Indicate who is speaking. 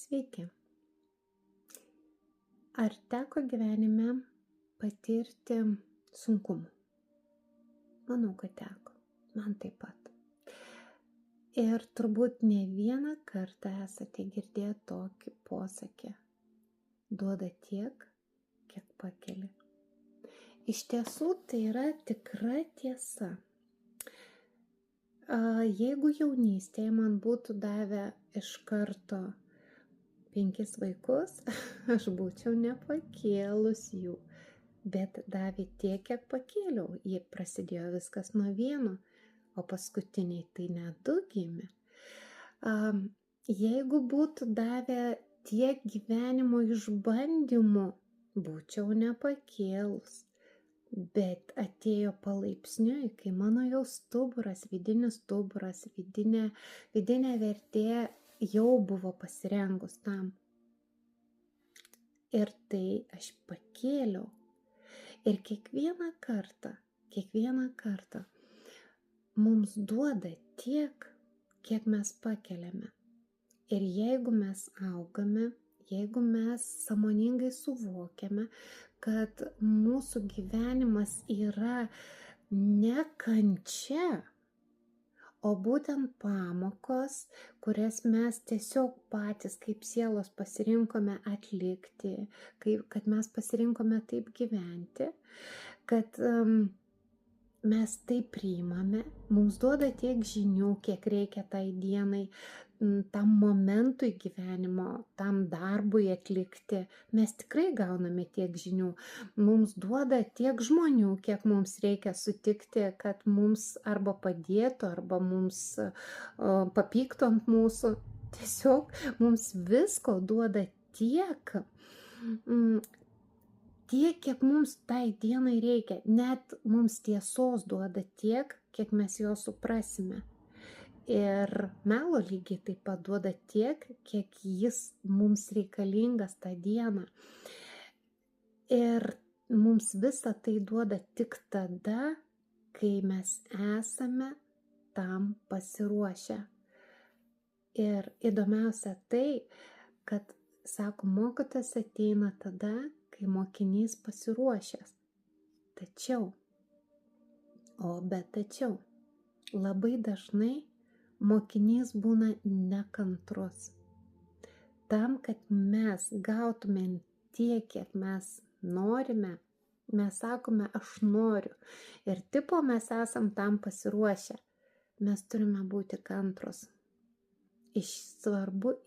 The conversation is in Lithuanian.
Speaker 1: Sveiki. Ar teko gyvenime patirti sunkumų? Manau, kad teko. Man taip pat. Ir turbūt ne vieną kartą esate girdėję tokį posakį. Duoda tiek, kiek pakeli. Iš tiesų tai yra tikra tiesa. Jeigu jaunystėje man būtų davę iš karto 5 vaikus, aš būčiau nepakėlus jų. Bet davė tiek, kiek pakėliau. Jie prasidėjo viskas nuo 1, o paskutiniai tai net 2 gimė. Jeigu būtų davę tiek gyvenimo išbandymų, būčiau nepakėlus. Bet atėjo palaipsniui, kai mano jau stuburas, vidinis stuburas, vidinė vertė jau buvo pasirengus tam. Ir tai aš pakėliau. Ir kiekvieną kartą mums duoda tiek, kiek mes pakeliame. Ir jeigu mes augame, jeigu mes sąmoningai suvokiame, kad mūsų gyvenimas yra ne kančia, o būtent pamokos, kurias mes tiesiog patys kaip sielos pasirinkome atlikti, kad mes pasirinkome taip gyventi, kad mes tai priimame, mums duoda tiek žinių, kiek reikia tai dienai, tam momentui gyvenimo, tam darbui atlikti. Mes tikrai gauname tiek žinių. Mums duoda tiek žmonių, kiek mums reikia sutikti, kad mums arba padėtų, arba mums papyktų ant mūsų. Tiesiog mums visko duoda tiek, kiek mums tai dienai reikia. Net mums tiesos duoda tiek, kiek mes jo suprasime. Ir melo lygiai taip pat duoda tiek, kiek jis mums reikalingas tą dieną. Ir mums visą tai duoda tik tada, kai mes esame tam pasiruošę. Ir įdomiausia tai, kad, sako, mokytojas ateina tada, kai mokinys pasiruošęs. Tačiau, labai dažnai mokinys būna nekantrus. Tam, kad mes gautumėm tiek, kiek mes norime, mes sakome, aš noriu. Ir tipo mes esam tam pasiruošę. Mes turime būti kantrus. Svarbu